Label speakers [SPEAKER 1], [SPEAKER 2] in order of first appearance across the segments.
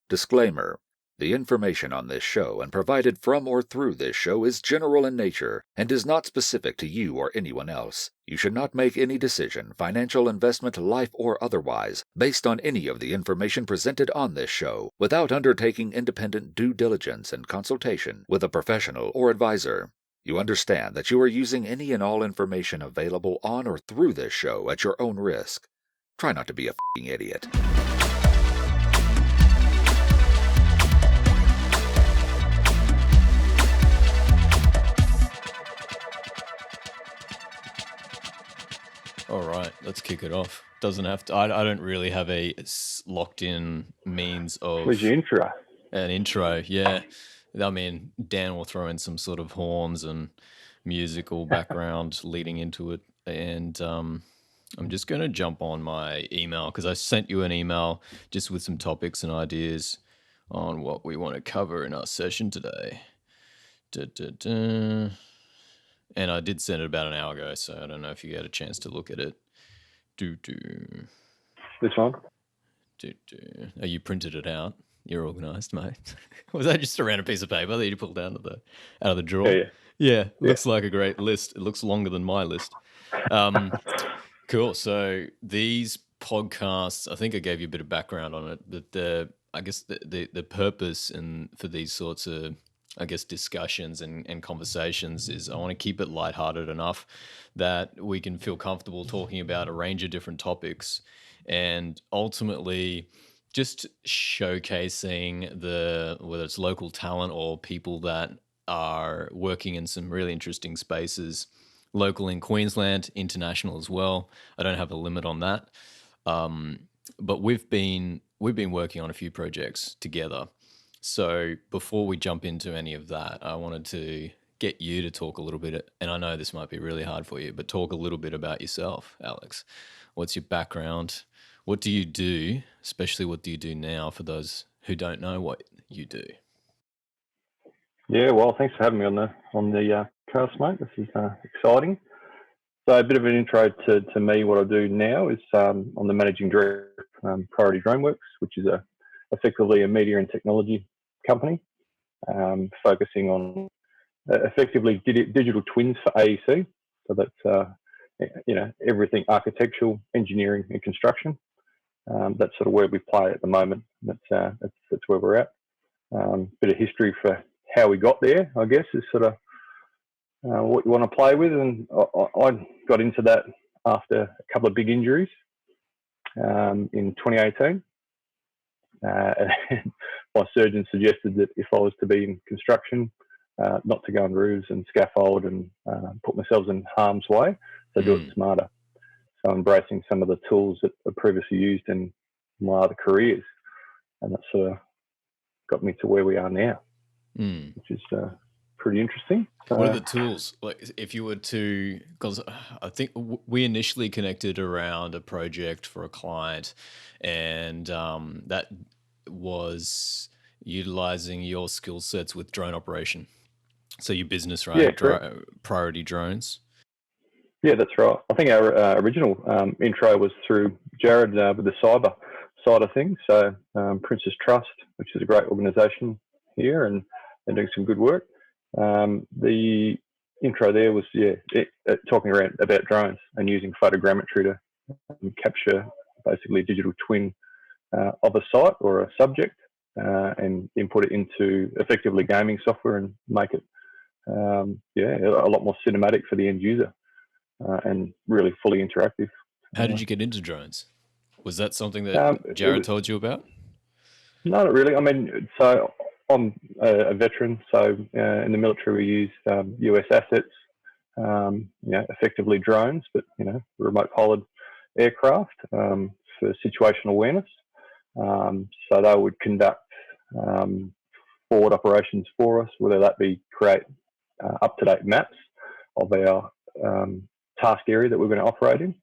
[SPEAKER 1] Disclaimer. The information on this show and provided from or through this show is general in nature and is not specific to you or anyone else. You should not make any decision, financial investment, life, or otherwise, based on any of the information presented on this show without undertaking independent due diligence and consultation with a professional or advisor. You understand that you are using any and all information available on or through this show at your own risk. Try not to be a f***ing idiot.
[SPEAKER 2] All right, let's kick it off. Doesn't have to. I don't really have a locked-in means of.
[SPEAKER 3] Where's your intro?
[SPEAKER 2] An intro, yeah. I mean, Dan will throw in some sort of horns and musical background leading into it, and I'm just going to jump on my email because I sent you an email just with some topics and ideas on what we want to cover in our session today. And I did send it about an hour ago, so I don't know if you had a chance to look at it.
[SPEAKER 3] This one?
[SPEAKER 2] Oh, you printed it out. You're organised, mate. Was that just a random piece of paper that you pulled out of the drawer? Yeah. Looks like a great list. It looks longer than my list. Cool. So these podcasts, I think I gave you a bit of background on it, but the purpose for these sorts of discussions and conversations is I want to keep it lighthearted enough that we can feel comfortable talking about a range of different topics and ultimately just showcasing whether it's local talent or people that are working in some really interesting spaces, local in Queensland, international as well. I don't have a limit on that. But we've been working on a few projects together. So before we jump into any of that, I wanted to get you to talk a little bit, and I know this might be really hard for you, but talk a little bit about yourself, Alex. What's your background? What do you do? Especially what do you do now for those who don't know what you do?
[SPEAKER 3] Yeah, well, thanks for having me on the cast, mate. This is exciting. So a bit of an intro to me. What I do now is I'm the managing director of Priority DroneWorks, which is effectively a media and technology company, focusing on effectively digital twins for AEC. So that's everything architectural, engineering, and construction. That's sort of where we play at the moment. That's where we're at. Bit of history for how we got there, I guess, is sort of what you want to play with. And I got into that after a couple of big injuries in 2018. And my surgeon suggested that if I was to be in construction, not to go on roofs and scaffold and put myself in harm's way, so do it smarter. So embracing some of the tools that were previously used in my other careers. And that sort of got me to where we are now, which is pretty interesting.
[SPEAKER 2] What are the tools? Like, if you were to, because I think we initially connected around a project for a client, and that was utilizing your skill sets with drone operation. So your business, right?
[SPEAKER 3] Yeah,
[SPEAKER 2] Priority Drones.
[SPEAKER 3] Yeah, that's right. I think our original intro was through Jared with the cyber side of things. So Princess Trust, which is a great organisation here and doing some good work. The intro there was talking about drones and using photogrammetry to capture basically a digital twin of a site or a subject and input it into effectively gaming software and make it a lot more cinematic for the end user and really fully interactive.
[SPEAKER 2] How did you get into drones? Was that something that Jared told you about?
[SPEAKER 3] No, not really. I mean, so I'm a veteran. So in the military, we use US assets, effectively drones, but remote piloted aircraft for situational awareness. So they would conduct forward operations for us, whether that be create up-to-date maps of our task area that we're going to operate in.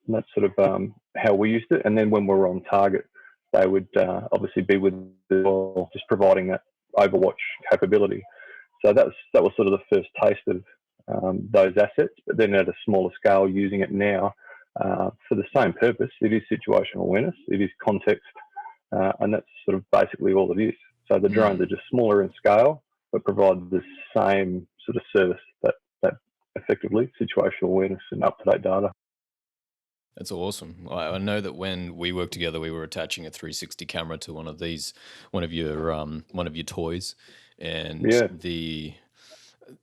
[SPEAKER 3] And that's sort of how we used it. And then when we were on target, they would obviously be with just providing that overwatch capability. So that was sort of the first taste of those assets, but then at a smaller scale using it now for the same purpose. It is situational awareness. It is context and that's sort of basically all it is. So the drones are just smaller in scale, but provide the same sort of service that effectively situational awareness and up-to-date data.
[SPEAKER 2] That's awesome. I know that when we worked together, we were attaching a 360 camera to one of your toys, and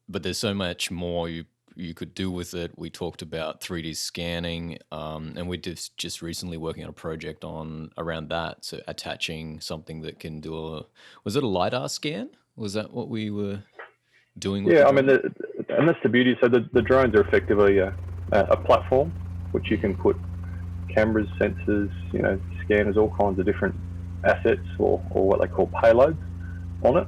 [SPEAKER 2] but there's so much more you could do with it. We talked about 3D scanning, and we just recently working on a project around that. So attaching something that can do was it a LiDAR scan? Was that what we were doing with
[SPEAKER 3] I mean, and that's the beauty. So the drones are effectively a platform which you can put cameras, sensors, scanners, all kinds of different assets or what they call payloads on it.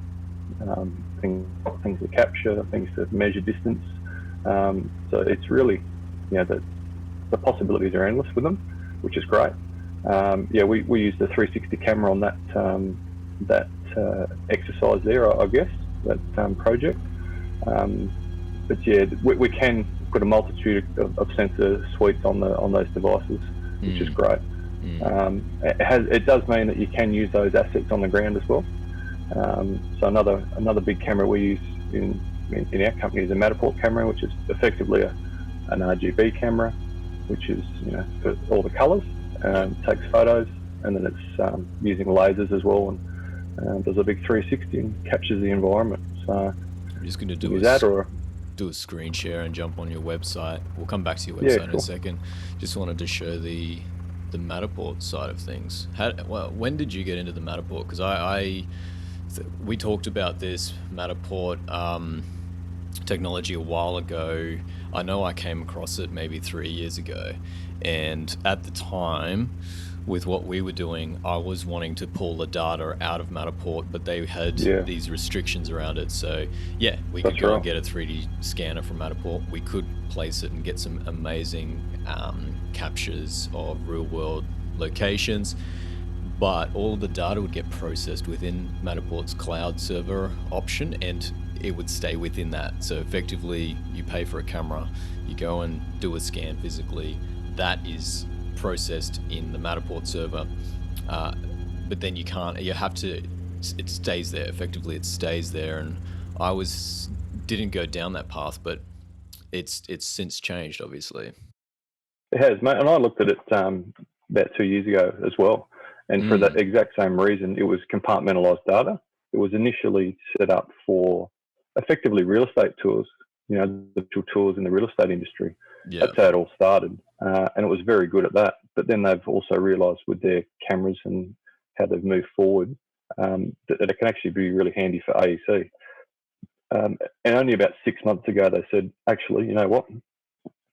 [SPEAKER 3] Things to capture, things to measure distance. So it's really, the possibilities are endless with them, which is great. We used the 360 camera on that exercise there, I guess, that project. But yeah, we can put a multitude of sensor suites on those devices, which is great. It does mean that you can use those assets on the ground as well. So another big camera we use in our company is a Matterport camera, which is effectively an RGB camera, which is for all the colours, takes photos, and then it's using lasers as well, and does a big 360 and captures the environment. So
[SPEAKER 2] I'm just going to do a screen share and jump on your website. We'll come back to your website in a second. Just wanted to show the Matterport side of things. When did you get into the Matterport? Because we talked about this Matterport technology a while ago. I know I came across it maybe 3 years ago, and at the time, with what we were doing, I was wanting to pull the data out of Matterport, but they had these restrictions around it. So we could go and get a 3D scanner from Matterport. We could place it and get some amazing captures of real world locations, but all of the data would get processed within Matterport's cloud server option, and it would stay within that. So effectively, you pay for a camera, you go and do a scan physically, that is processed in the Matterport server, but then it stays there. Effectively, it stays there, and I didn't go down that path, but it's since changed, obviously.
[SPEAKER 3] It has, mate, and I looked at it about 2 years ago as well, and for the exact same reason. It was compartmentalized data. It was initially set up for effectively real estate tours, the virtual tours in the real estate industry. That's how it all started, and it was very good at that. But then they've also realised with their cameras and how they've moved forward that it can actually be really handy for AEC. And only about 6 months ago, they said, actually, you know what,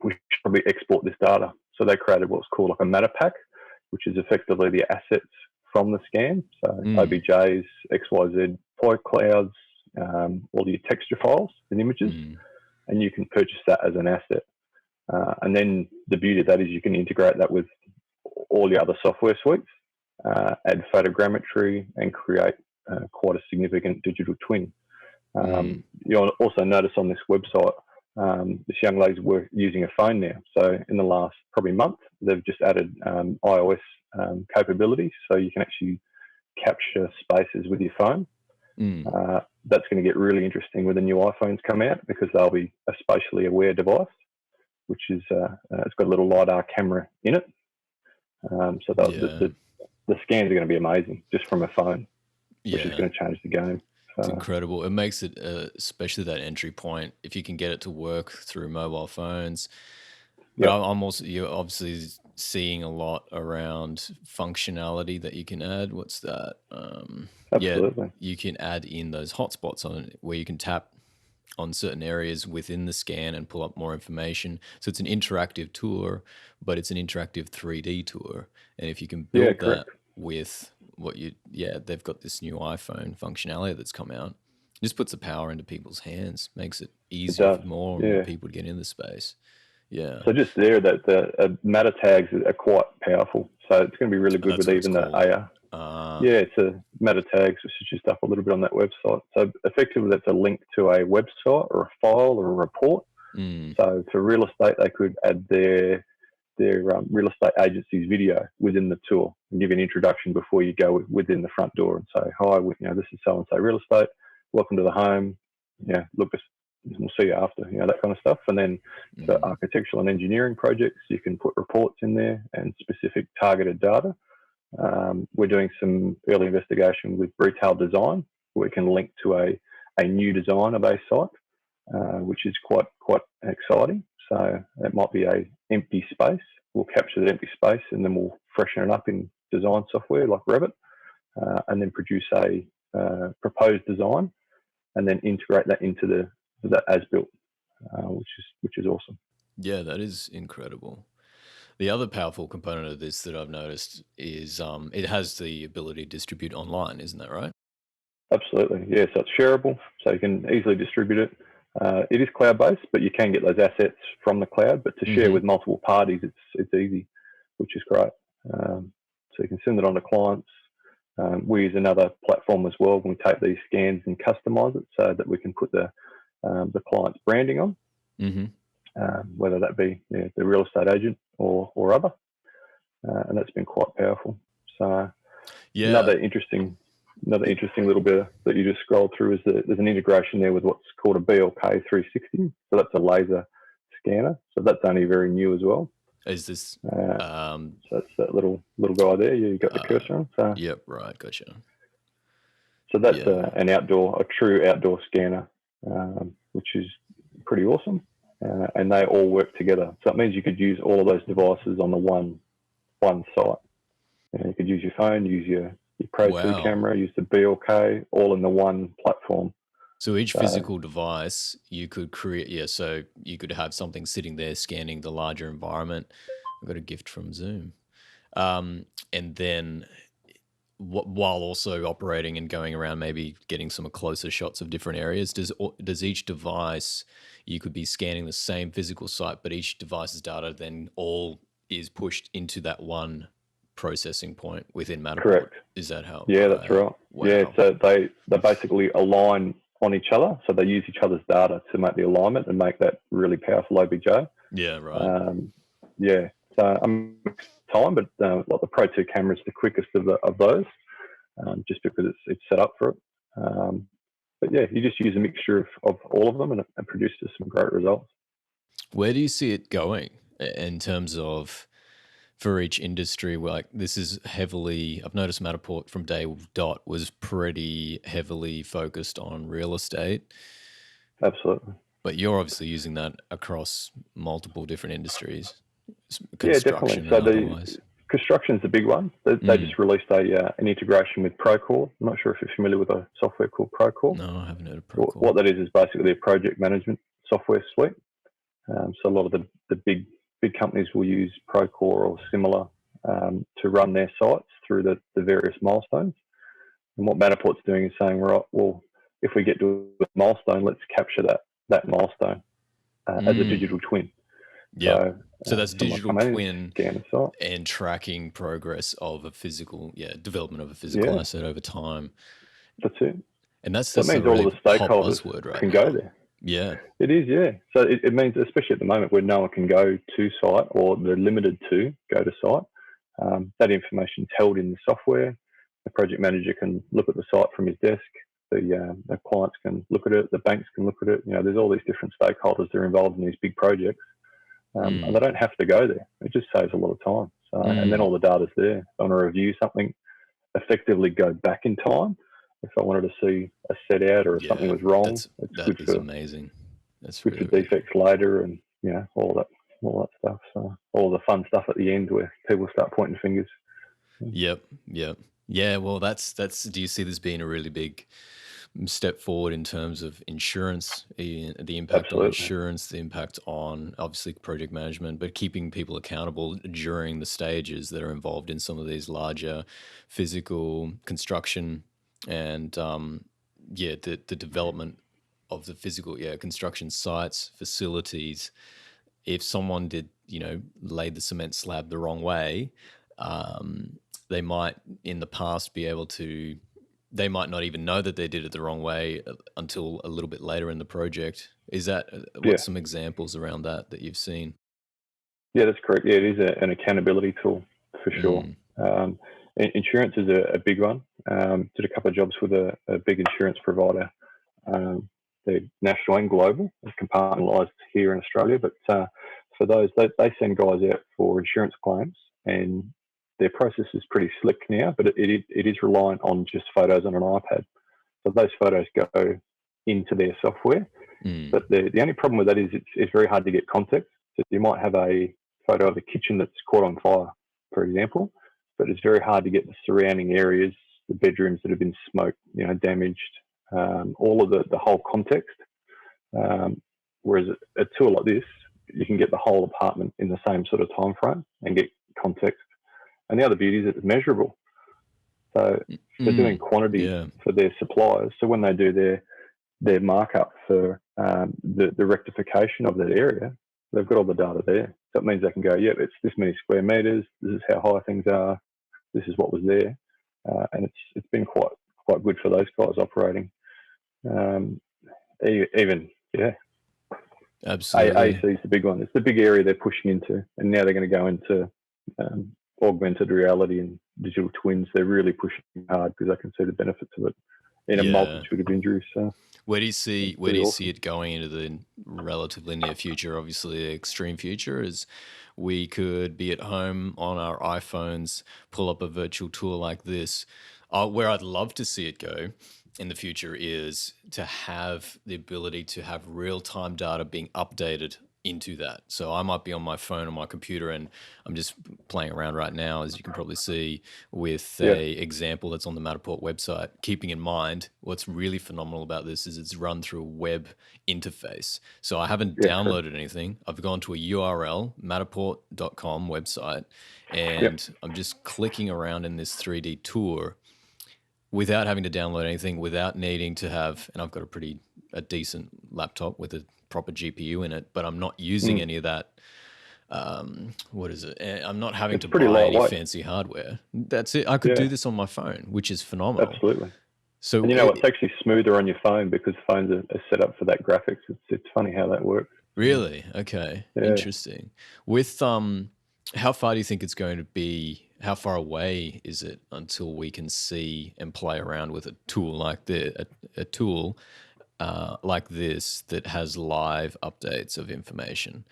[SPEAKER 3] we should probably export this data. So they created what's called like a matter pack, which is effectively the assets from the scan. So OBJs, XYZ, point clouds, all your texture files and images, and you can purchase that as an asset. And then the beauty of that is you can integrate that with all your other software suites, add photogrammetry, and create quite a significant digital twin. You'll also notice on this website, this young lady's using a phone now. So in the last probably month, they've just added iOS capabilities, so you can actually capture spaces with your phone. That's going to get really interesting when the new iPhones come out, because they'll be a spatially aware device, which is it's got a little LiDAR camera in it. So the scans are going to be amazing just from a phone, which is going to change the game.
[SPEAKER 2] It's incredible. It makes it, especially that entry point, if you can get it to work through mobile phones. But you're obviously seeing a lot around functionality that you can add. What's that?
[SPEAKER 3] Absolutely.
[SPEAKER 2] You can add in those hotspots on it where you can tap on certain areas within the scan and pull up more information. So it's an interactive tour, but it's an interactive 3D tour. And if you can build that with they've got this new iPhone functionality that's come out. It just puts the power into people's hands, makes it easier for more and more people to get in the space. Yeah.
[SPEAKER 3] So just there, that the matter tags are quite powerful. So it's going to be really good with even the AR. It's a matter tags, which is just up a little bit on that website. So effectively, that's a link to a website or a file or a report. So for real estate, they could add their real estate agency's video within the tour and give you an introduction before you go within the front door and say, hi, this is so-and-so real estate. Welcome to the home. Look, we'll see you after, that kind of stuff. And then for architectural and engineering projects, you can put reports in there and specific targeted data. We're doing some early investigation with retail design, where we can link to a new design of a site, which is quite exciting. So it might be a empty space. We'll capture that empty space and then we'll freshen it up in design software like Revit, and then produce a proposed design, and then integrate that into the as-built, which is awesome.
[SPEAKER 2] Yeah, that is incredible. The other powerful component of this that I've noticed is it has the ability to distribute online, isn't that right?
[SPEAKER 3] Absolutely, yeah. So it's shareable, so you can easily distribute it. It is cloud-based, but you can get those assets from the cloud. But to share with multiple parties, it's easy, which is great. So you can send it on to clients. We use another platform as well when we take these scans and customize it so that we can put the client's branding on, whether that be the real estate agent or other. And that's been quite powerful. So another interesting little bit that you just scrolled through is that there's an integration there with what's called a BLK 360. So that's a laser scanner. So that's only very new as well.
[SPEAKER 2] Is this?
[SPEAKER 3] So that's that little guy there. You got the cursor on. So
[SPEAKER 2] yep, right, gotcha.
[SPEAKER 3] So that's a true outdoor scanner, which is pretty awesome. And they all work together. So it means you could use all of those devices on the one site. You could use your phone, use your Pro 2 camera, use the BLK, all in the one platform.
[SPEAKER 2] So each physical device you could create, so you could have something sitting there scanning the larger environment. I got a gift from Zoom. And then while also operating and going around, maybe getting some closer shots of different areas, does each device, you could be scanning the same physical site, but each device's data then all is pushed into that one processing point within Matterport?
[SPEAKER 3] Correct.
[SPEAKER 2] Is that how?
[SPEAKER 3] Yeah, that's right. Wow. Yeah, so they basically align on each other, so they use each other's data to make the alignment and make that really powerful OBJ.
[SPEAKER 2] Yeah, right.
[SPEAKER 3] So time, but like the Pro 2 camera is the quickest of those, just because it's set up for it. But yeah, you just use a mixture of all of them, and it produces some great results.
[SPEAKER 2] Where do you see it going in terms of, for each industry? Like, this is heavily, I've noticed Matterport from day dot was pretty heavily focused on real estate.
[SPEAKER 3] Absolutely.
[SPEAKER 2] But you're obviously using that across multiple different industries.
[SPEAKER 3] Yeah, definitely. So construction's the big one. They just released an integration with Procore. I'm not sure if you're familiar with a software called Procore.
[SPEAKER 2] No, I haven't heard of Procore.
[SPEAKER 3] What that is basically a project management software suite. So a lot of the big companies will use Procore or similar to run their sites through the various milestones. And what Matterport's doing is saying, right, well, if we get to a milestone, let's capture that milestone as a digital twin.
[SPEAKER 2] Yeah. So that's digital twin and tracking progress of a physical, development of a physical asset over time.
[SPEAKER 3] That's it.
[SPEAKER 2] And that
[SPEAKER 3] means all of the stakeholders can go there.
[SPEAKER 2] Yeah.
[SPEAKER 3] It is, yeah. So it means, especially at the moment where no one can go to site, or they're limited to go to site, that information is held in the software. The project manager can look at the site from his desk. The clients can look at it. The banks can look at it. There's all these different stakeholders that are involved in these big projects. And they don't have to go there. It just saves a lot of time. So, and then all the data's there. If I want to review something, effectively go back in time. If I wanted to see a set out or if something was wrong, it's good for
[SPEAKER 2] amazing. That's
[SPEAKER 3] good for defects later, and all that stuff. So all the fun stuff at the end where people start pointing fingers.
[SPEAKER 2] Yep. Yeah. Well, that's. Do you see this being a really big step forward in terms of insurance, the impact on insurance, the impact on obviously project management, but keeping people accountable during the stages that are involved in some of these larger physical construction and the development of the physical construction sites, facilities. If someone did laid the cement slab the wrong way, they might in the past be able to. They might not even know that they did it the wrong way until a little bit later in the project. Is that what's some examples around that you've seen?
[SPEAKER 3] Yeah, that's correct. Yeah, it is an accountability tool for sure. Insurance is a big one. Did a couple of jobs with a big insurance provider. They're national and global, compartmentalised here in Australia. But for those, they send guys out for insurance claims, and their process is pretty slick now, but it is reliant on just photos on an iPad. So those photos go into their software. But the only problem with that is it's very hard to get context. So you might have a photo of a kitchen that's caught on fire, for example, but it's very hard to get the surrounding areas, the bedrooms that have been smoked, damaged, all of the whole context. Whereas a tool like this, you can get the whole apartment in the same sort of time frame and get context. And the other beauty is it's measurable. So they're doing quantity for their suppliers. So when they do their markup for the rectification of that area, they've got all the data there. So it means they can go, it's this many square meters. This is how high things are. This is what was there, and it's been quite good for those guys operating.
[SPEAKER 2] Absolutely.
[SPEAKER 3] AEC is the big one. It's the big area they're pushing into, and now they're going to go into augmented reality and digital twins. They're really pushing hard because they can see the benefits of it in a multitude of injuries. So
[SPEAKER 2] where do you see it going into the relatively near future? Obviously, the extreme future is we could be at home on our iPhones, pull up a virtual tool like this. Where I'd love to see it go in the future is to have the ability to have real-time data being updated into that. So I might be on my phone or my computer, and I'm just playing around right now, as you can probably see, with a example that's on the Matterport website. Keeping in mind, what's really phenomenal about this is it's run through a web interface. So I haven't downloaded anything. I've gone to a URL, matterport.com website, and I'm just clicking around in this 3D tour without having to download anything, without needing to have, and I've got a decent laptop with a proper GPU in it, but I'm not using any of that. What is it? I'm not having to buy any fancy hardware. That's it. I could do this on my phone, which is phenomenal.
[SPEAKER 3] Absolutely. So and it's actually smoother on your phone because phones are set up for that graphics. It's funny how that works.
[SPEAKER 2] Really? Okay. Interesting. With how far do you think it's going to be? How far away is it until we can see and play around with a tool like like this that has live updates of information?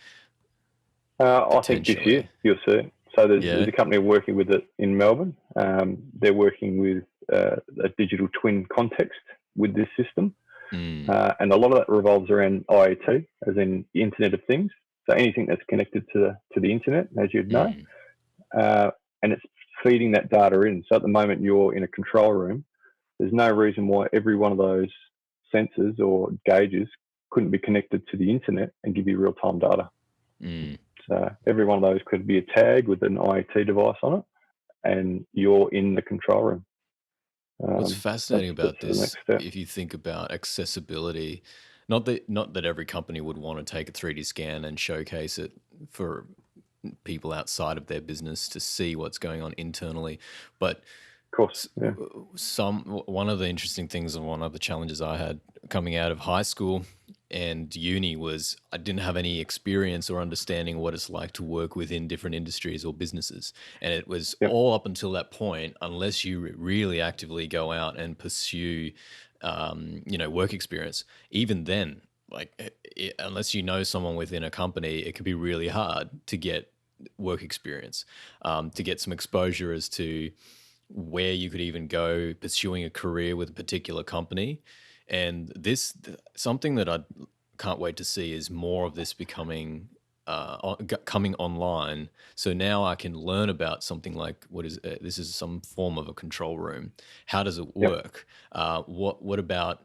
[SPEAKER 3] I think this year you'll see it. So there's a company working with it in Melbourne. They're working with a digital twin context with this system. And a lot of that revolves around IoT, as in the Internet of Things. So anything that's connected to the internet, as you'd know. And it's feeding that data in. So at the moment you're in a control room, there's no reason why every one of those sensors or gauges couldn't be connected to the internet and give you real-time data. So every one of those could be a tag with an IoT device on it, and you're in the control room.
[SPEAKER 2] What's fascinating about this, if you think about accessibility, not that every company would want to take a 3D scan and showcase it for people outside of their business to see what's going on internally, but
[SPEAKER 3] of course,
[SPEAKER 2] one of the interesting things and one of the challenges I had coming out of high school and uni was I didn't have any experience or understanding what it's like to work within different industries or businesses. And it was all up until that point, unless you really actively go out and pursue, work experience, even then, unless you know someone within a company, it can be really hard to get work experience, to get some exposure as to where you could even go pursuing a career with a particular company. And something that I can't wait to see is more of this becoming coming online. So now I can learn about something like this is some form of a control room. How does it work? What about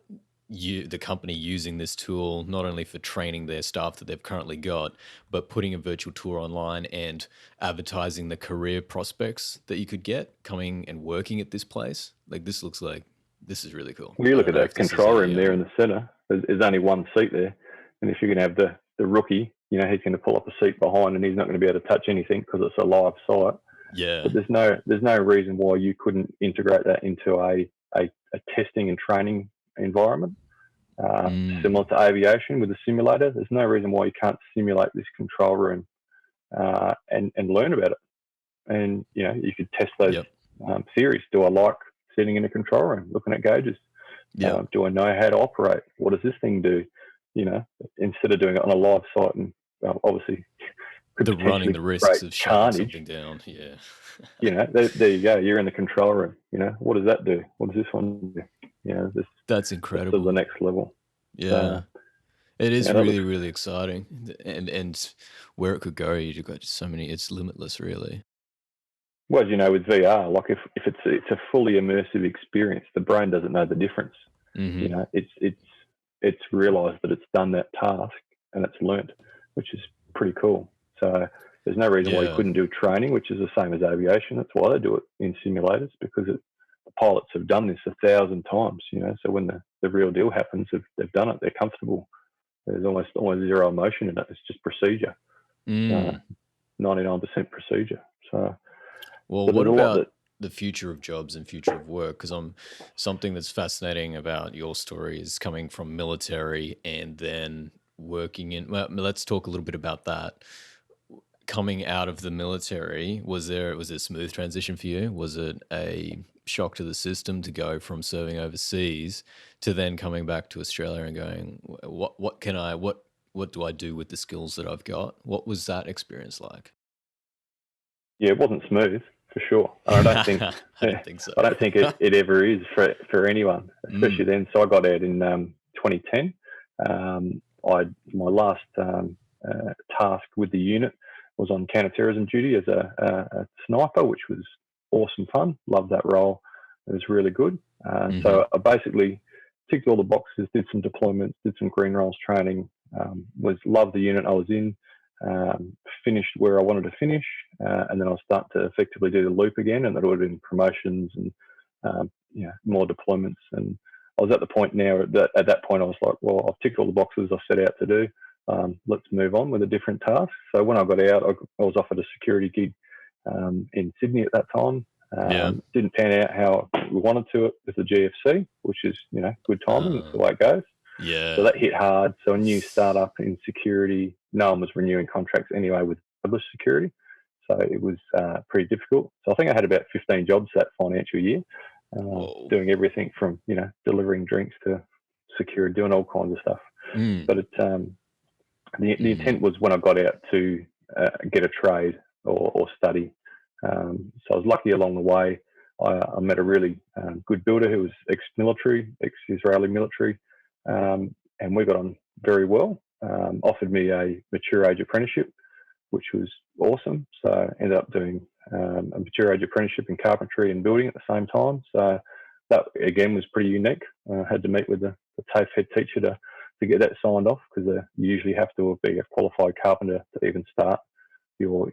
[SPEAKER 2] the company using this tool not only for training their staff that they've currently got, but putting a virtual tour online and advertising the career prospects that you could get coming and working at this place? This looks like this is really cool.
[SPEAKER 3] Well, you look at that control room there in the center. There's only one seat there, and if you're going to have the rookie, he's going to pull up a seat behind, and he's not going to be able to touch anything because it's a live site.
[SPEAKER 2] Yeah.
[SPEAKER 3] But there's no reason why you couldn't integrate that into a testing and training environment, similar to aviation with a simulator. There's no reason why you can't simulate this control room and learn about it. And you could test those
[SPEAKER 2] Yep.
[SPEAKER 3] theories. Do I like sitting in a control room looking at gauges?
[SPEAKER 2] Yeah.
[SPEAKER 3] Do I know how to operate? What does this thing do? Instead of doing it on a live site, and obviously could
[SPEAKER 2] running the risks of shutting
[SPEAKER 3] carnage.
[SPEAKER 2] something down. Yeah.
[SPEAKER 3] There you go. You're in the control room. What does that do? What does this one do?
[SPEAKER 2] That's incredible.
[SPEAKER 3] This is the next level.
[SPEAKER 2] Yeah. It is really, really exciting. And where it could go, you've got so many, it's limitless, really.
[SPEAKER 3] Well, as you know, with VR, like if it's a fully immersive experience, the brain doesn't know the difference.
[SPEAKER 2] Mm-hmm.
[SPEAKER 3] It's realised that it's done that task and it's learnt, which is pretty cool. So there's no reason why you couldn't do training, which is the same as aviation. That's why they do it in simulators, because the pilots have done this 1,000 times. So when the real deal happens, they've done it. They're comfortable. There's almost zero emotion in it. It's just procedure. 99% procedure. So.
[SPEAKER 2] Well, what about the future of jobs and future of work? Because something that's fascinating about your story is coming from military and then working in. Well, let's talk a little bit about that. Coming out of the military, was it a smooth transition for you? Was it a shock to the system to go from serving overseas to then coming back to Australia and going, what do I do with the skills that I've got? What was that experience like?
[SPEAKER 3] Yeah, it wasn't smooth, for sure. And I don't think
[SPEAKER 2] I don't think so.
[SPEAKER 3] I don't think it ever is for anyone, especially then. So I got out in 2010. My last task with the unit was on counter-terrorism duty as a sniper, which was awesome fun. Loved that role. It was really good. So I basically ticked all the boxes, did some deployments, did some green roles training, loved the unit I was in. Finished where I wanted to finish, and then I'll start to effectively do the loop again, and that would have been promotions and more deployments. And I was at the point now that at that point I was like, well, I've ticked all the boxes I set out to do. Let's move on with a different task. So when I got out, I was offered a security gig in Sydney at that time. Didn't pan out how we wanted to it with the GFC, which is good timing. That's the way it goes.
[SPEAKER 2] Yeah.
[SPEAKER 3] So that hit hard. So a new startup in security, no one was renewing contracts anyway with published security. So it was pretty difficult. So I think I had about 15 jobs that financial year, doing everything from, delivering drinks to security, doing all kinds of stuff. But the intent was when I got out to get a trade or study. So I was lucky along the way. I met a really good builder who was ex-military, ex-Israeli military. And we got on very well. Offered me a mature age apprenticeship, which was awesome. So I ended up doing a mature age apprenticeship in carpentry and building at the same time. So that, again, was pretty unique. I had to meet with the TAFE head teacher to get that signed off, because you usually have to be a qualified carpenter to even start your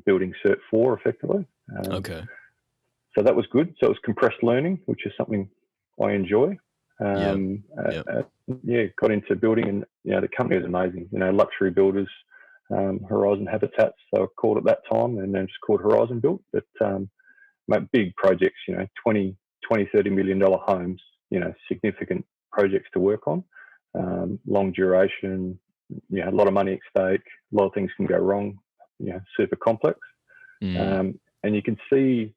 [SPEAKER 3] building Cert 4 effectively.
[SPEAKER 2] Okay.
[SPEAKER 3] So that was good. So it was compressed learning, which is something I enjoy. Got into building, and the company was amazing. Luxury builders, Horizon Habitats, they were called at that time, and then just called Horizon Built. But big projects, $20, $30 million homes, significant projects to work on, long duration, a lot of money at stake, a lot of things can go wrong, super complex. And you can see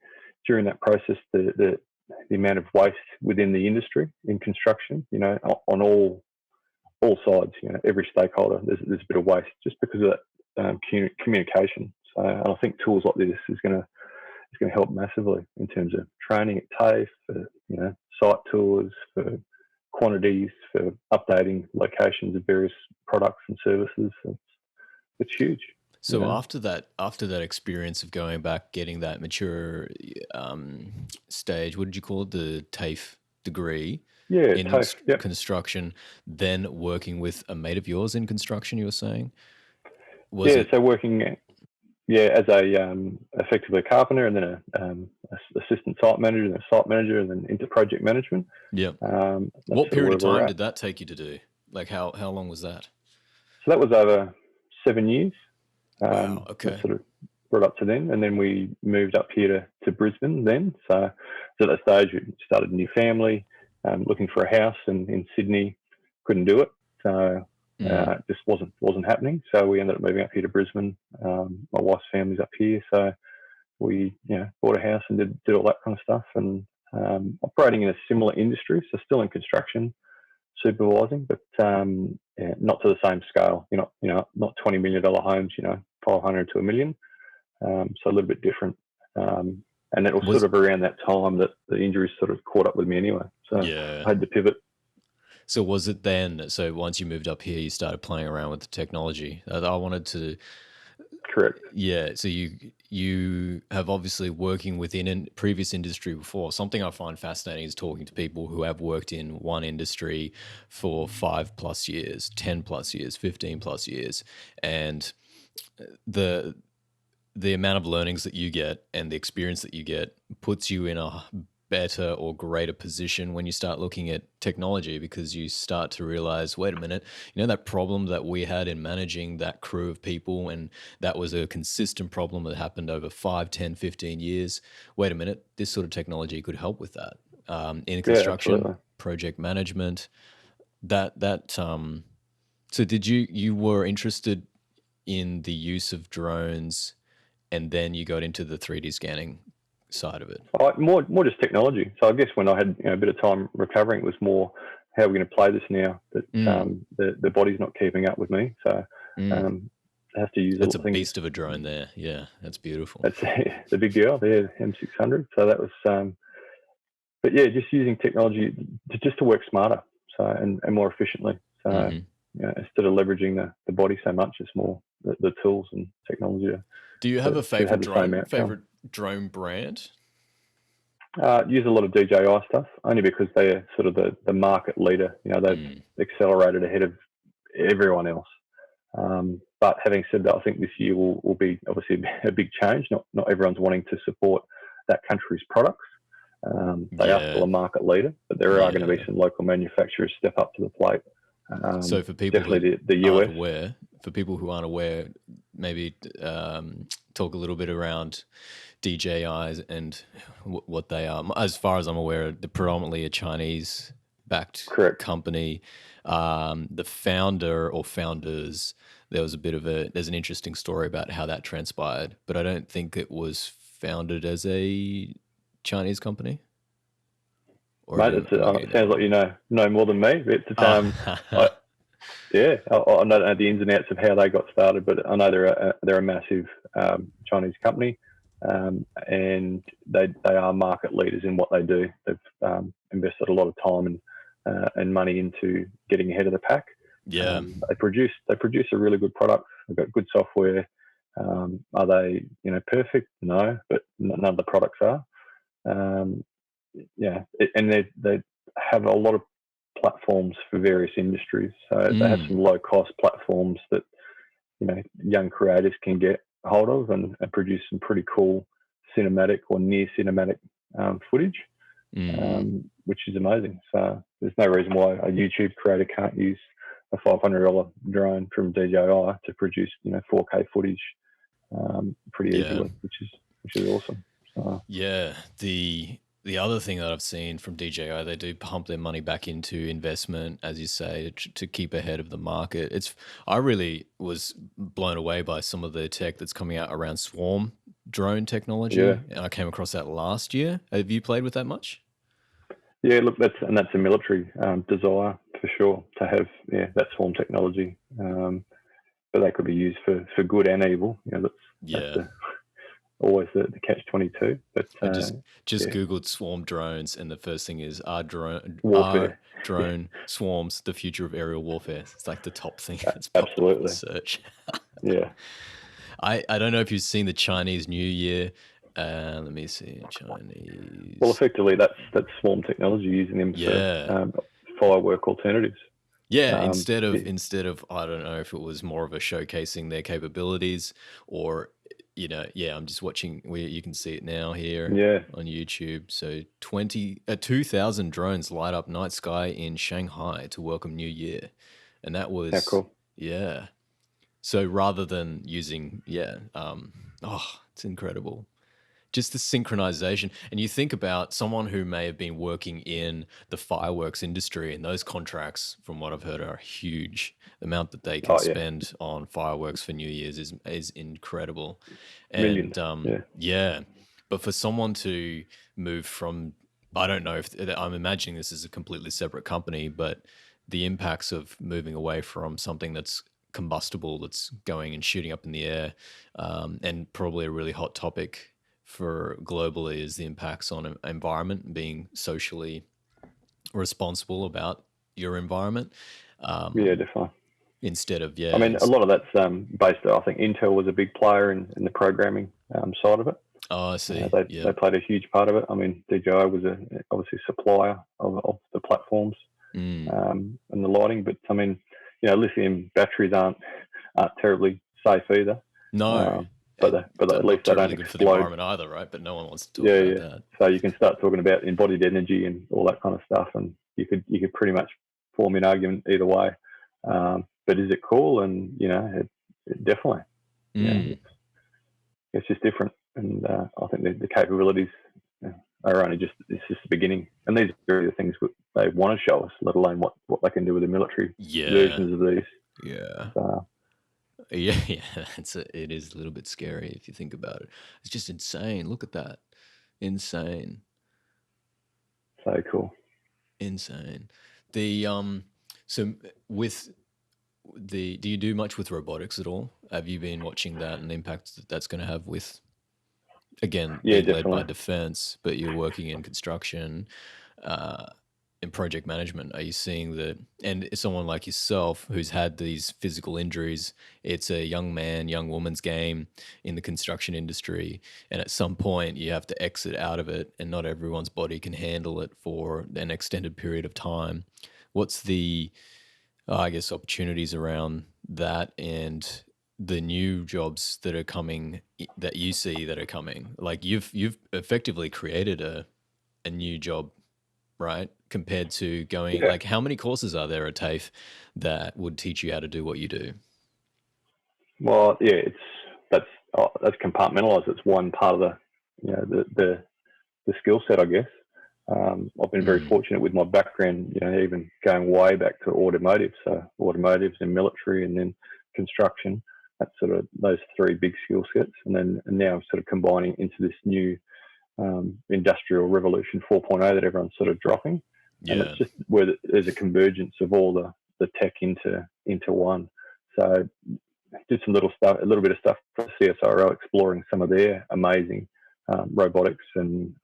[SPEAKER 3] during that process the amount of waste within the industry in construction, on all sides, every stakeholder, there's a bit of waste just because of that communication. So I think tools like this is going to help massively in terms of training at TAFE, for site tours, for quantities, for updating locations of various products and services. It's huge.
[SPEAKER 2] So after that experience of going back, getting that mature stage, what did you call it? The TAFE degree in
[SPEAKER 3] TAFE,
[SPEAKER 2] construction, then working with a mate of yours in construction, you were saying?
[SPEAKER 3] So working as a effectively a carpenter, and then a assistant site manager, and a site manager, and then into project management.
[SPEAKER 2] Yeah. What period of time did that take you to do? Like how long was that?
[SPEAKER 3] So that was over 7 years.
[SPEAKER 2] Wow. Okay.
[SPEAKER 3] Sort of brought up to then, and then we moved up here to Brisbane then. So at that stage, we started a new family, looking for a house in Sydney. Couldn't do it. So It just wasn't happening. So we ended up moving up here to Brisbane. My wife's family's up here, so we bought a house and did all that kind of stuff, and operating in a similar industry, so still in construction, supervising, but not to the same scale. Not $20 million homes. 500 to $1 million. So a little bit different. And it was sort of around that time that the injuries sort of caught up with me anyway. So I had to pivot.
[SPEAKER 2] So was it then? So once you moved up here, you started playing around with the technology. I wanted to.
[SPEAKER 3] Correct.
[SPEAKER 2] Yeah. So you have obviously working within a previous industry before. Something I find fascinating is talking to people who have worked in one industry for 5+ years, 10+ years, 15+ years, and the amount of learnings that you get and the experience that you get puts you in a better or greater position when you start looking at technology, because you start to realize, wait a minute, that problem that we had in managing that crew of people, and that was a consistent problem that happened over 5, 10, 15 years. Wait a minute, this sort of technology could help with that. In construction, project management, so did you were interested in the use of drones, and then you got into the 3D scanning side of it?
[SPEAKER 3] More just technology. So I guess when I had a bit of time recovering, it was more, how are we going to play this now that the body's not keeping up with me? So I have to use.
[SPEAKER 2] That's a beast of a drone there. Yeah, that's beautiful.
[SPEAKER 3] That's the big deal. There, M600. So that was, but yeah, just using technology to work smarter, so and more efficiently. So instead of leveraging the body so much, it's more the tools and technology.
[SPEAKER 2] Do you have a favorite drone brand?
[SPEAKER 3] Use a lot of DJI stuff, only because they're sort of the market leader. They've accelerated ahead of everyone else. But having said that, I think this year will be obviously a big change. Not everyone's wanting to support that country's products. They are still a market leader, but there are going to be some local manufacturers step up to the plate.
[SPEAKER 2] So for people
[SPEAKER 3] definitely the US.
[SPEAKER 2] For people who aren't aware, maybe talk a little bit around DJIs and what they are. As far as I'm aware, they're predominantly a Chinese-backed company. The founder or founders, there's an interesting story about how that transpired, but I don't think it was founded as a Chinese company.
[SPEAKER 3] Mate, it sounds like you know more than me. It's I don't know the ins and outs of how they got started, but I know they're a massive Chinese company, and they are market leaders in what they do. They've invested a lot of time and money into getting ahead of the pack.
[SPEAKER 2] Yeah,
[SPEAKER 3] they produce a really good product. They've got good software. Are they perfect? No, but none of the products are. And they have a lot of platforms for various industries. So they have some low cost platforms that young creators can get hold of and produce some pretty cool cinematic or near cinematic footage, which is amazing. So there's no reason why a YouTube creator can't use a $500 drone from DJI to produce 4K footage pretty easily, which is awesome. So,
[SPEAKER 2] The other thing that I've seen from DJI, they do pump their money back into investment, as you say, to keep ahead of the market. I really was blown away by some of the tech that's coming out around swarm drone technology.
[SPEAKER 3] Yeah.
[SPEAKER 2] And I came across that last year. Have you played with that much?
[SPEAKER 3] Yeah, look, that's a military desire for sure to have that swarm technology, but they could be used for good and evil. That's always the catch-22. But
[SPEAKER 2] I just googled swarm drones, and the first thing is are drone swarms the future of aerial warfare? It's like the top thing that's popped up in the search.
[SPEAKER 3] Yeah.
[SPEAKER 2] I don't know if you've seen the Chinese New Year. Let me see, Chinese.
[SPEAKER 3] Well, effectively, that's swarm technology, using them for firework alternatives.
[SPEAKER 2] Yeah, instead of I don't know if it was more of a showcasing their capabilities, or I'm just watching. You can see it now here on YouTube. So 2,000 drones light up night sky in Shanghai to welcome New Year, and that was
[SPEAKER 3] cool.
[SPEAKER 2] Yeah. So rather than using it's incredible. just the synchronization. And you think about someone who may have been working in the fireworks industry, and those contracts, from what I've heard, are huge. The amount that they can spend on fireworks for New Year's is incredible.
[SPEAKER 3] Millions.
[SPEAKER 2] And yeah, but for someone to move from, I don't know if I'm imagining this is a completely separate company, but the impacts of moving away from something that's combustible, that's going and shooting up in the air, and probably a really hot topic for globally is the impacts on environment and being socially responsible about your environment.
[SPEAKER 3] Yeah, definitely.
[SPEAKER 2] Instead of,
[SPEAKER 3] I mean, a lot of that's based. I think Intel was a big player in the programming side of it.
[SPEAKER 2] Oh, I see.
[SPEAKER 3] They played a huge part of it. I mean, DJI was obviously a supplier of the platforms and the lighting. But I mean, lithium batteries aren't terribly safe either.
[SPEAKER 2] No.
[SPEAKER 3] But at least they don't
[SPEAKER 2] good
[SPEAKER 3] explode.
[SPEAKER 2] For the environment either, right? But no one wants to talk about that.
[SPEAKER 3] So you can start talking about embodied energy and all that kind of stuff, and you could pretty much form an argument either way. But is it cool? And it definitely. It's just different, and I think the capabilities are only it's just the beginning. And these are the things that they want to show us, let alone what they can do with the military versions of these.
[SPEAKER 2] Yeah.
[SPEAKER 3] So,
[SPEAKER 2] yeah, it is a little bit scary if you think about it. It's just insane. Look at that. Insane.
[SPEAKER 3] So cool.
[SPEAKER 2] Insane. So with do you do much with robotics at all? Have you been watching that and the impact that's going to have with, again, being led by defense, but you're working in construction, in project management? Are you seeing that? And someone like yourself who's had these physical injuries, it's a young woman's game in the construction industry, and at some point you have to exit out of it, and not everyone's body can handle it for an extended period of time. What's the opportunities around that, and the new jobs that are coming, that you see that are coming? Like you've effectively created a new job, right? Compared to going, like, how many courses are there at TAFE that would teach you how to do what you do?
[SPEAKER 3] Well, yeah, that's compartmentalized. It's one part of the skill set, I guess. I've been very fortunate with my background, even going way back to automotive. So automotives and military, and then construction. That's sort of those three big skill sets. And now I'm sort of combining into this new industrial revolution 4.0 that everyone's sort of dropping. And it's just where there's a convergence of all the tech into one. So did some a little bit of stuff for CSIRO, exploring some of their amazing robotics and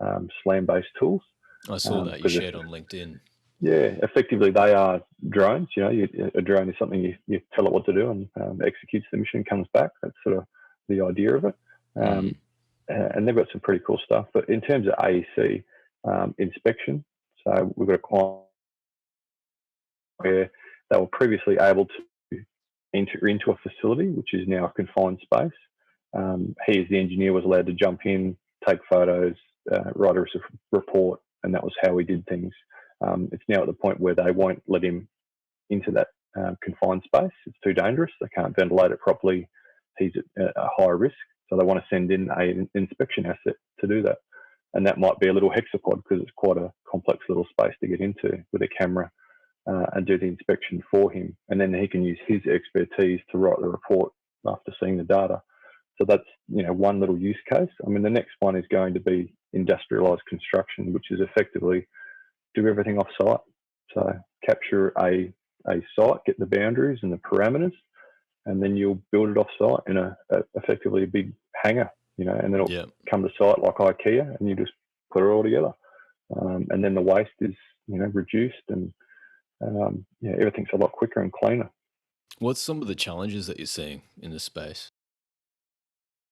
[SPEAKER 3] SLAM-based tools.
[SPEAKER 2] I saw that you shared on LinkedIn.
[SPEAKER 3] Yeah, effectively they are drones. A drone is something you tell it what to do and executes the mission, comes back. That's sort of the idea of it. And they've got some pretty cool stuff. But in terms of AEC inspection, so we've got a client where they were previously able to enter into a facility, which is now a confined space. He, as the engineer, was allowed to jump in, take photos, write a report, and that was how he did things. It's now at the point where they won't let him into that confined space. It's too dangerous. They can't ventilate it properly. He's at a high risk. So they want to send in an inspection asset to do that. And that might be a little hexapod, because it's quite a complex little space to get into, with a camera and do the inspection for him. And then he can use his expertise to write the report after seeing the data. So that's one little use case. I mean, the next one is going to be industrialized construction, which is effectively do everything off site. So capture a site, get the boundaries and the parameters, and then you'll build it off site in effectively a big hangar, and it'll come to site like IKEA, and you just put it all together. And then the waste is, reduced, and everything's a lot quicker and cleaner.
[SPEAKER 2] What's some of the challenges that you're seeing in this space?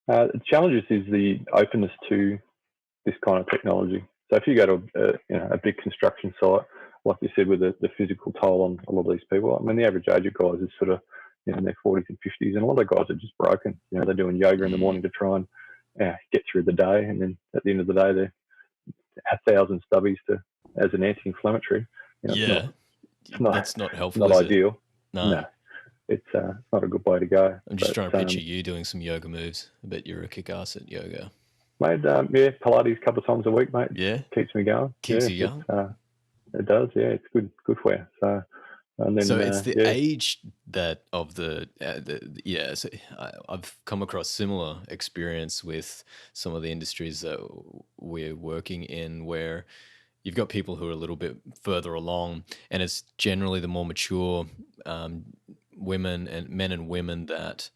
[SPEAKER 3] The challenges is the openness to this kind of technology. So if you go to a big construction site, like you said, with the physical toll on a lot of these people, I mean, the average age of guys is sort of in their 40s and 50s, and a lot of guys are just broken. They're doing yoga in the morning to try and get through the day, and then at the end of the day, they're 1,000 stubbies as an anti-inflammatory.
[SPEAKER 2] That's not helpful.
[SPEAKER 3] Not ideal.
[SPEAKER 2] No.
[SPEAKER 3] It's not a good way to go.
[SPEAKER 2] I'm just trying to picture you doing some yoga moves. I bet you're a kick-ass at yoga.
[SPEAKER 3] Mate, yeah, Pilates a couple of times a week, mate.
[SPEAKER 2] Yeah,
[SPEAKER 3] Keeps me going.
[SPEAKER 2] keeps
[SPEAKER 3] Yeah,
[SPEAKER 2] you young.
[SPEAKER 3] it does. Yeah, it's good for you. So, and then
[SPEAKER 2] So it's the
[SPEAKER 3] yeah,
[SPEAKER 2] age that of yeah. So I've come across similar experience with some of the industries that we're working in, where you've got people who are a little bit further along, and it's generally the more mature women and men and women that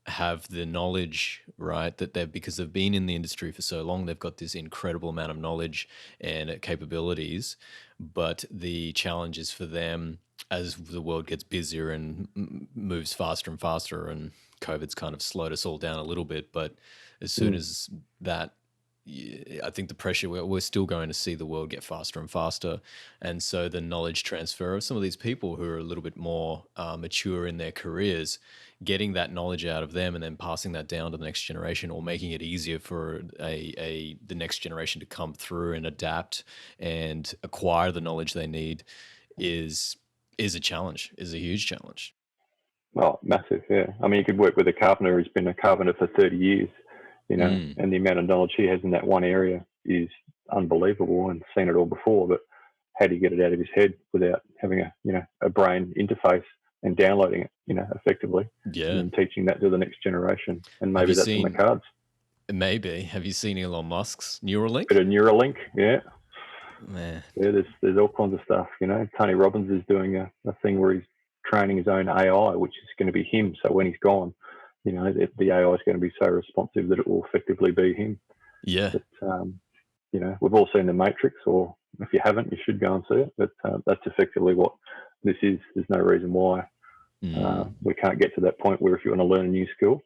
[SPEAKER 2] have the knowledge, right? That they've, because they've been in the industry for so long, they've got this incredible amount of knowledge and capabilities. But the challenge is for them, as the world gets busier and moves faster and faster, and COVID's kind of slowed us all down a little bit. But as soon as that, I think the pressure, we're still going to see the world get faster and faster. And so the knowledge transfer of some of these people who are a little bit more mature in their careers, getting that knowledge out of them and then passing that down to the next generation, or making it easier for the next generation to come through and adapt and acquire the knowledge they need is a challenge, is a huge challenge.
[SPEAKER 3] Well, massive, yeah. I mean, you could work with a carpenter who's been a carpenter for 30 years, you know, and the amount of knowledge he has in that one area is unbelievable, and seen it all before. But how do you get it out of his head without having a brain interface and downloading it, effectively, and teaching that to the next generation? And maybe that's on the cards.
[SPEAKER 2] Maybe. Have you seen Elon Musk's Neuralink?
[SPEAKER 3] Bit of Neuralink, yeah.
[SPEAKER 2] Man.
[SPEAKER 3] Yeah, there's all kinds of stuff. Tony Robbins is doing a thing where he's training his own AI, which is going to be him. So when he's gone, the AI is going to be so responsive that it will effectively be him.
[SPEAKER 2] Yeah.
[SPEAKER 3] But, we've all seen The Matrix, or if you haven't, you should go and see it. But that's effectively what this is. There's no reason why we can't get to that point where if you want to learn a new skill,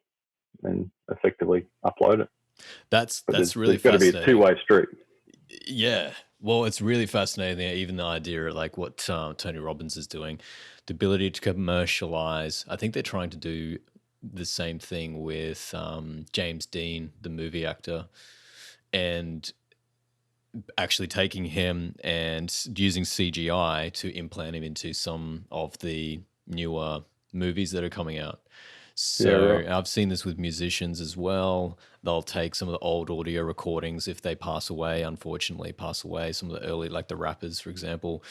[SPEAKER 3] then effectively upload it.
[SPEAKER 2] That's really fascinating.
[SPEAKER 3] There's got to be a two-way street.
[SPEAKER 2] Yeah. Well, it's really fascinating, even the idea of like what Tony Robbins is doing, the ability to commercialize. I think they're trying to do the same thing with James Dean, the movie actor, and actually taking him and using CGI to implant him into some of the newer movies that are coming out. So I've seen this with musicians as well. They'll take some of the old audio recordings if they pass away, some of the early, like the rappers, for example.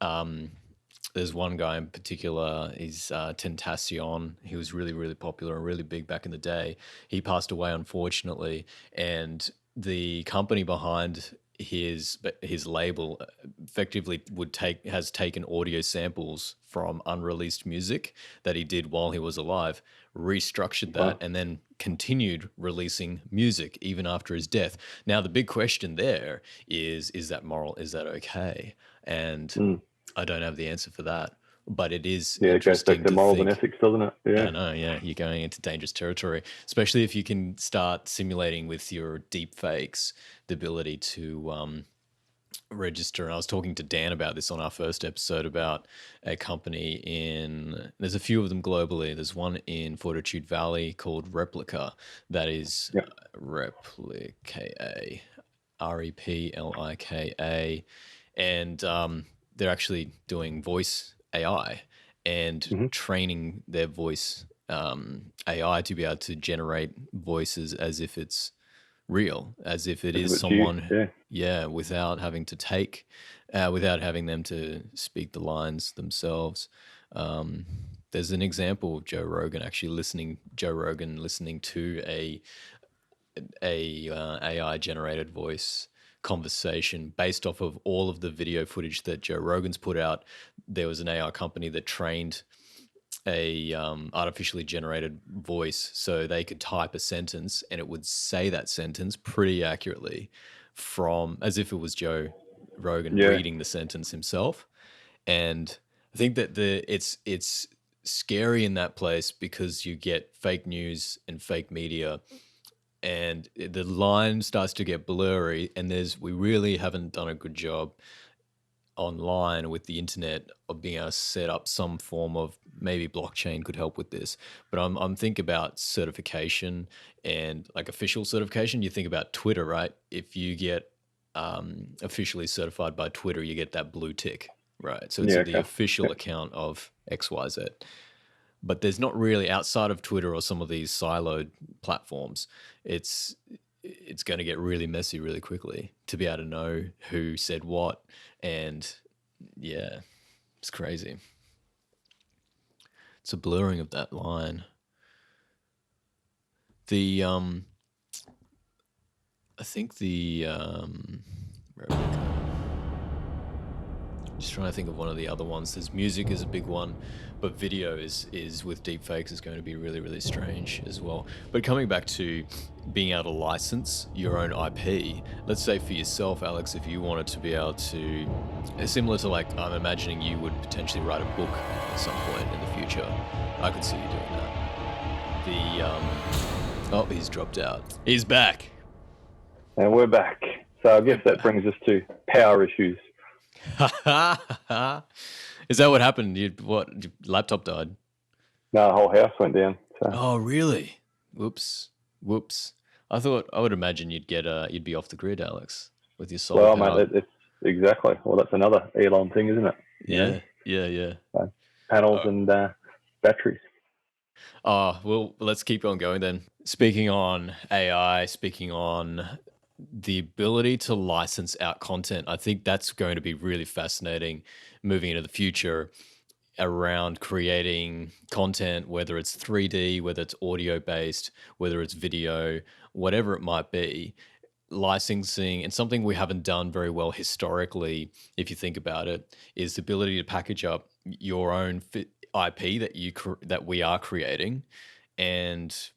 [SPEAKER 2] There's one guy in particular, he's Tentacion. He was really, really popular and really big back in the day. He passed away, unfortunately, and the company behind his label effectively has taken audio samples from unreleased music that he did while he was alive, restructured that, and then continued releasing music even after his death. Now the big question there is that moral? Is that okay? And I don't have the answer for that. But it is interesting.
[SPEAKER 3] It goes back to morals and ethics, doesn't it? Yeah.
[SPEAKER 2] I know, yeah. You're going into dangerous territory, especially if you can start simulating with your deep fakes the ability to register. And I was talking to Dan about this on our first episode about a company there's a few of them globally. There's one in Fortitude Valley called Replika. That is Replika, Replika. And they're actually doing voice AI and training their voice AI to be able to generate voices as if it's real, as if it is someone, without having to without having them to speak the lines themselves. There's an example of Joe Rogan listening to a AI generated voice conversation based off of all of the video footage that Joe Rogan's put out. There was an AI company that trained a artificially generated voice so they could type a sentence and it would say that sentence pretty accurately from as if it was Joe Rogan reading the sentence himself. And I think that it's scary in that place because you get fake news and fake media, and the line starts to get blurry, and we really haven't done a good job online with the internet of being able to set up some form of, maybe blockchain could help with this. But I'm thinking about certification and like official certification. You think about Twitter, right? If you get officially certified by Twitter, you get that blue tick, right? So it's the official account of XYZ. But there's not really, outside of Twitter or some of these siloed platforms, it's it's going to get really messy really quickly to be able to know who said what. And yeah, it's crazy. It's a blurring of that line. I think where have we gone? Just trying to think of one of the other ones. There's music is a big one, but video is with deepfakes is going to be really, really strange as well. But coming back to being able to license your own IP, let's say for yourself, Alex, if you wanted to be able to, similar to like, I'm imagining you would potentially write a book at some point in the future. I could see you doing that. Oh, he's dropped out. He's back.
[SPEAKER 3] And we're back. So I guess that brings us to power issues.
[SPEAKER 2] Is that what happened? Your laptop died?
[SPEAKER 3] No, the whole house went down. So.
[SPEAKER 2] Oh, really? Whoops. I would imagine you'd be off the grid, Alex, with your solar power.
[SPEAKER 3] Mate, it's exactly. Well, that's another Elon thing, isn't it?
[SPEAKER 2] Yeah.
[SPEAKER 3] So, panels and batteries.
[SPEAKER 2] Oh, well, let's keep on going then. Speaking on AI, speaking on the ability to license out content, I think that's going to be really fascinating moving into the future around creating content, whether it's 3D, whether it's audio based, whether it's video, whatever it might be. Licensing, and something we haven't done very well historically, if you think about it, is the ability to package up your own IP that we are creating, and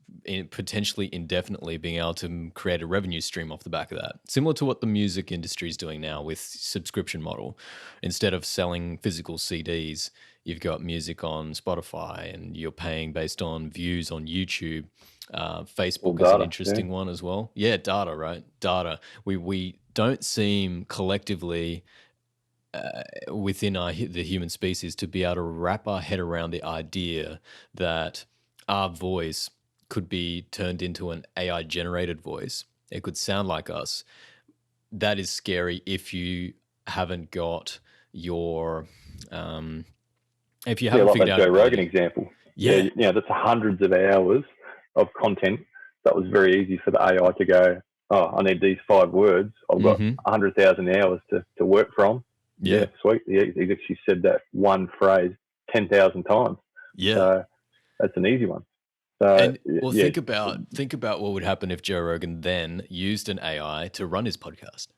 [SPEAKER 2] potentially indefinitely being able to create a revenue stream off the back of that. Similar to what the music industry is doing now with subscription model. Instead of selling physical CDs, you've got music on Spotify and you're paying based on views on YouTube. Facebook is an interesting one as well. Yeah, data, right? Data. We don't seem collectively within the human species to be able to wrap our head around the idea that our voice could be turned into an AI generated voice. It could sound like us. That is scary if you haven't got your if you haven't figured out
[SPEAKER 3] Joe Rogan example. Yeah, that's hundreds of hours of content. That was very easy for the AI to go, oh, I need these 5 words. I've got 100,000 hours to work from. Yeah, sweet. He actually said that one phrase 10,000 times.
[SPEAKER 2] Yeah.
[SPEAKER 3] So that's an easy one. So,
[SPEAKER 2] think about what would happen if Joe Rogan then used an AI to run his podcast.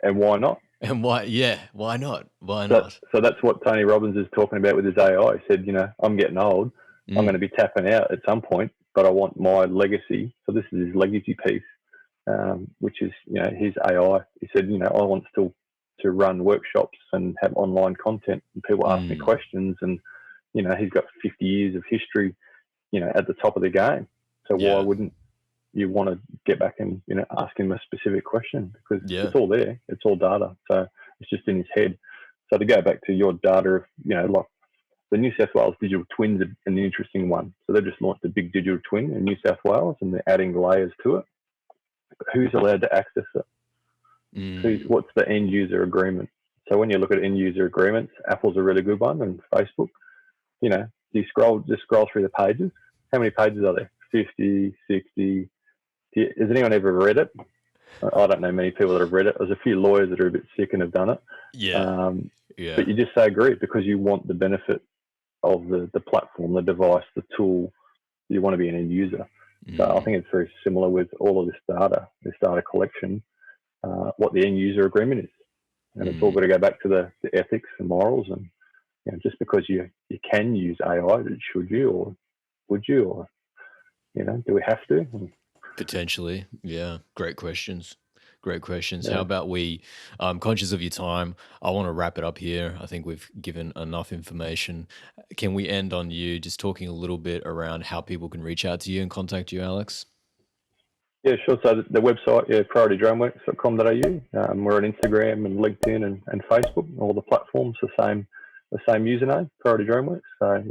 [SPEAKER 3] And why not?
[SPEAKER 2] And why? Yeah, why not? Why not?
[SPEAKER 3] So that's what Tony Robbins is talking about with his AI. He said, I'm getting old. I'm going to be tapping out at some point, but I want my legacy. So this is his legacy piece, which is, his AI. He said, I want still to run workshops and have online content, and people ask me questions, and he's got 50 years of history, at the top of the game. So why wouldn't you want to get back and ask him a specific question? Because it's all there, it's all data. So it's just in his head. So to go back to your data of like the New South Wales digital twins are an interesting one. So they just launched a big digital twin in New South Wales, and they're adding layers to it. But who's allowed to access it? What's the end user agreement? So when you look at end user agreements, Apple's a really good one, and Facebook. You scroll through the pages. How many pages are there? 50, 60. Has anyone ever read it? I don't know many people that have read it. There's a few lawyers that are a bit sick and have done it.
[SPEAKER 2] Yeah.
[SPEAKER 3] But you just say agree because you want the benefit of the platform, the device, the tool. You want to be an end user. So I think it's very similar with all of this data collection, what the end user agreement is. And it's all got to go back to the ethics and morals. And just because you can use AI, should you or would you, or do we have to?
[SPEAKER 2] Potentially, yeah. Great questions. Yeah. How about I'm conscious of your time. I want to wrap it up here. I think we've given enough information. Can we end on you just talking a little bit around how people can reach out to you and contact you, Alex?
[SPEAKER 3] Yeah, sure. So the website, PriorityDroneworks.com.au. We're on Instagram and LinkedIn and Facebook, all the platforms, the same username, Priority Droneworks. So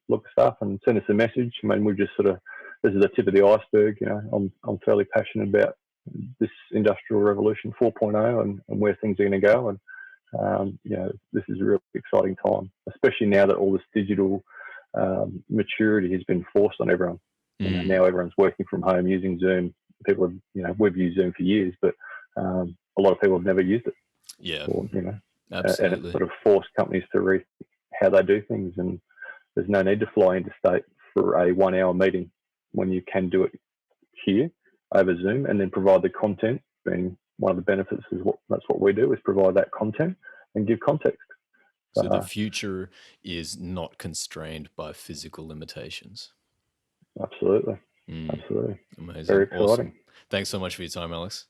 [SPEAKER 3] look us up and send us a message. I mean, this is the tip of the iceberg. I'm fairly passionate about this industrial revolution 4.0 and where things are going to go. And this is a really exciting time, especially now that all this digital maturity has been forced on everyone. Now everyone's working from home using Zoom. people have, we've used Zoom for years, but a lot of people have never used it.
[SPEAKER 2] Yeah,
[SPEAKER 3] or,
[SPEAKER 2] absolutely.
[SPEAKER 3] And it sort of forced companies to rethink how they do things, and there's no need to fly interstate for a 1 hour meeting when you can do it here over Zoom and then provide the content. Being one of the benefits is that's what we do, is provide that content and give context.
[SPEAKER 2] So the future is not constrained by physical limitations.
[SPEAKER 3] Absolutely. Absolutely.
[SPEAKER 2] Amazing.
[SPEAKER 3] Very exciting.
[SPEAKER 2] Awesome. Thanks so much for your time, Alex.